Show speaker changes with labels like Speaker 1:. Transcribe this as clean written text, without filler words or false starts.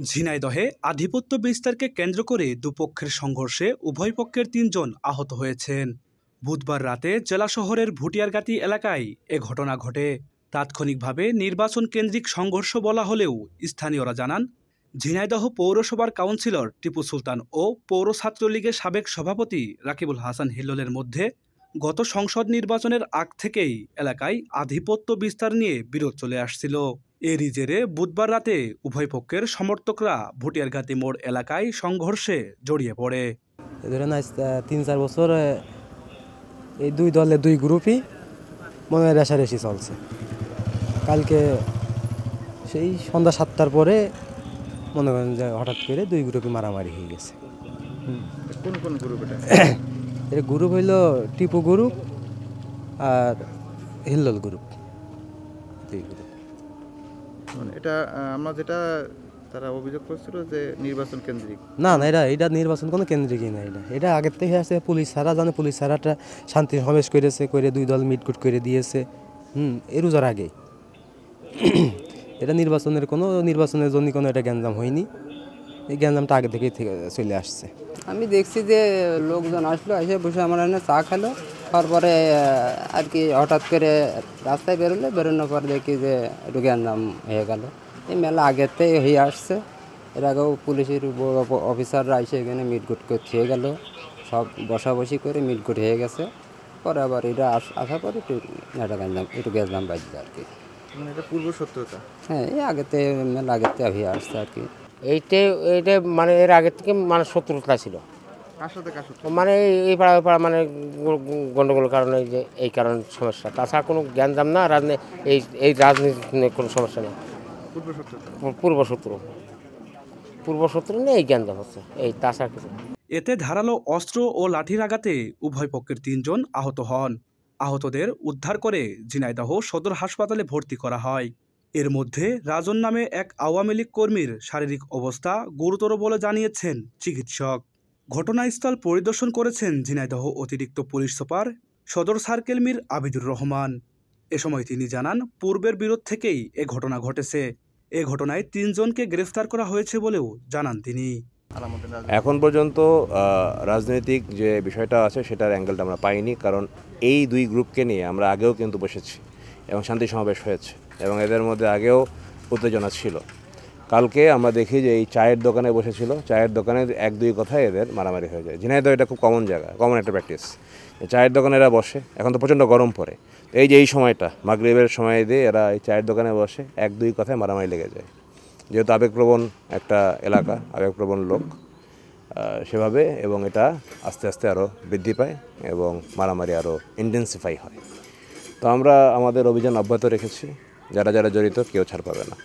Speaker 1: ঝিনাইদহে আধিপত্য বিস্তারকে কেন্দ্র করে দুপক্ষের সংঘর্ষে উভয় পক্ষের ৩ জন আহত হয়েছেন। বুধবার রাতে জেলা শহরের ভুটিয়ারগাতি এলাকায় এ ঘটনা ঘটে। তাৎক্ষণিকভাবে নির্বাচন কেন্দ্রিক সংঘর্ষ বলা হলেও স্থানীয়রা জানান, ঝিনাইদহ পৌরসভার কাউন্সিলর টিপু সুলতান ও পৌর ছাত্রলীগের সাবেক সভাপতি রাকিবুল হাসান হিল্লোলের মধ্যে গত সংসদ নির্বাচনের আগ থেকেই এলাকায় আধিপত্য বিস্তার নিয়ে বিরোধ চলে আসছিল। এরই জেরে বুধবার রাতে উভয় পক্ষের সমর্থকরা ভুটিয়ারগাতি মোড় এলাকায় সংঘর্ষে জড়িয়ে পড়ে।
Speaker 2: ধরেন আজ ৩-৪ বছর এই দুই দলের দুই গ্রুপই মনে হয় রেষারেষি চলছে। কালকে সেই সন্ধ্যা ৭টার পরে মনে করেন যে হঠাৎ করে দুই গ্রুপই মারামারি হয়ে গেছে।
Speaker 3: কোন কোন গ্রুপ এটা?
Speaker 2: এর গ্রুপ হইল টিপু গ্রুপ আর হিল্লোল গ্রুপ। দুই গ্রুপ।
Speaker 3: এটা আমরা যেটা তারা অভিযোগ করছিল যে নির্বাচন কেন্দ্রিক।
Speaker 2: না না, এটা নির্বাচন কোনো কেন্দ্রিকই না। এটা আগের থেকে আছে। পুলিশ ছাড়া জানে, পুলিশ ছাড়াটা শান্তি সমাবেশ করেছে, করে দুই দল মিটকুট করে দিয়েছে। এর রোজার আগে এটা নির্বাচনের জন্য কোনো এটা গ্যাঞ্জাম হয়নি। এই গ্যাঞ্জামটা আগে থেকেই চলে আসছে।
Speaker 4: আমি দেখছি যে লোকজন আসলো, এসে বসে আমার এখানে চা খেলো, তারপরে আর কি হঠাৎ করে রাস্তায় বেরোনোর পর দেখি যে একটু গ্যাঞ্জাম হয়ে গেল। এই মেলা আগের থেকে হয়ে আসছে। এর আগেও পুলিশের অফিসাররা এসে এখানে মিটগুট করতে হয়ে গেল, সব বসাবসি করে মিটগুট হয়ে গেছে। পরে আবার এটা আসার পরে একটু গ্যাঞ্জাম বাজছে আর কি।
Speaker 3: মানে এটা পূর্ব শত্রুতা?
Speaker 4: হ্যাঁ, এই মেলা আগের থেকে হয়ে আসছে আর কি।
Speaker 5: এইটা মানে এর আগের থেকে মানে শত্রুতা ছিল।
Speaker 3: কার সাথে কার শত্রুতা?
Speaker 5: মানে এই পাড়া ওই পাড়া মানে গন্ডগোলের কারণে যে এই কারণ সমস্যা, তাছাড়া কোনো জ্ঞানজাম না। এই রাজনীতি নিয়ে কোনো সমস্যা নেই। পূর্বশত্রু নিয়ে এই জ্ঞানজাম হচ্ছে, এই তাছাড়া কিছু।
Speaker 1: এতে ধারালো অস্ত্র ও লাঠির আঘাতে উভয় পক্ষের ৩ জন আহত হন। আহতদের উদ্ধার করে ঝিনাইদহ সদর হাসপাতালে ভর্তি করা হয়। এর মধ্যে রাজন নামে এক আওয়ামী লীগ কর্মীর শারীরিক অবস্থা গুরুতর বলে জানিয়েছেন চিকিৎসক। ঘটনাস্থল পরিদর্শন করেছেন ঝিনাইদহ অতিরিক্ত পুলিশ সুপার সদর সার্কেল মীর আবিদুর রহমান। এ সময় তিনি জানান, পূর্বের বিরোধ থেকেই এ ঘটনা ঘটেছে। এ ঘটনায় ৩ জনকে গ্রেফতার করা হয়েছে বলেও জানান তিনি।
Speaker 6: এখন পর্যন্ত রাজনৈতিক যে বিষয়টা আছে সেটার অ্যাঙ্গেলটা আমরা পাইনি, কারণ এই দুই গ্রুপকে নিয়ে আমরা আগেও কিন্তু বসেছি এবং শান্তি সমাবেশ হয়েছে এবং এদের মধ্যে আগেও উত্তেজনা ছিল। কালকে আমরা দেখি যে এই চায়ের দোকানে বসেছিল, চায়ের দোকানে ১-২ কথায় এদের মারামারি হয়ে যায়। ঝিনাইদহ এটা খুব কমন জায়গা, কমন একটা প্র্যাকটিস। চায়ের দোকানে এরা বসে, এখন তো প্রচণ্ড গরম পড়ে, এই সময়টা মাগরিবের সময় দিয়ে এরা এই চায়ের দোকানে বসে ১-২ কথায় মারামারি লেগে যায়। যেহেতু আবেগপ্রবণ একটা এলাকা, আবেগপ্রবণ লোক, সেভাবে এবং এটা আস্তে আস্তে আরও বৃদ্ধি পায় এবং মারামারি আরও ইন্টেন্সিফাই হয়। তো আমরা আমাদের অভিযান অব্যাহত রেখেছি, যারা জড়িত কেউ ছাড় পাবে না।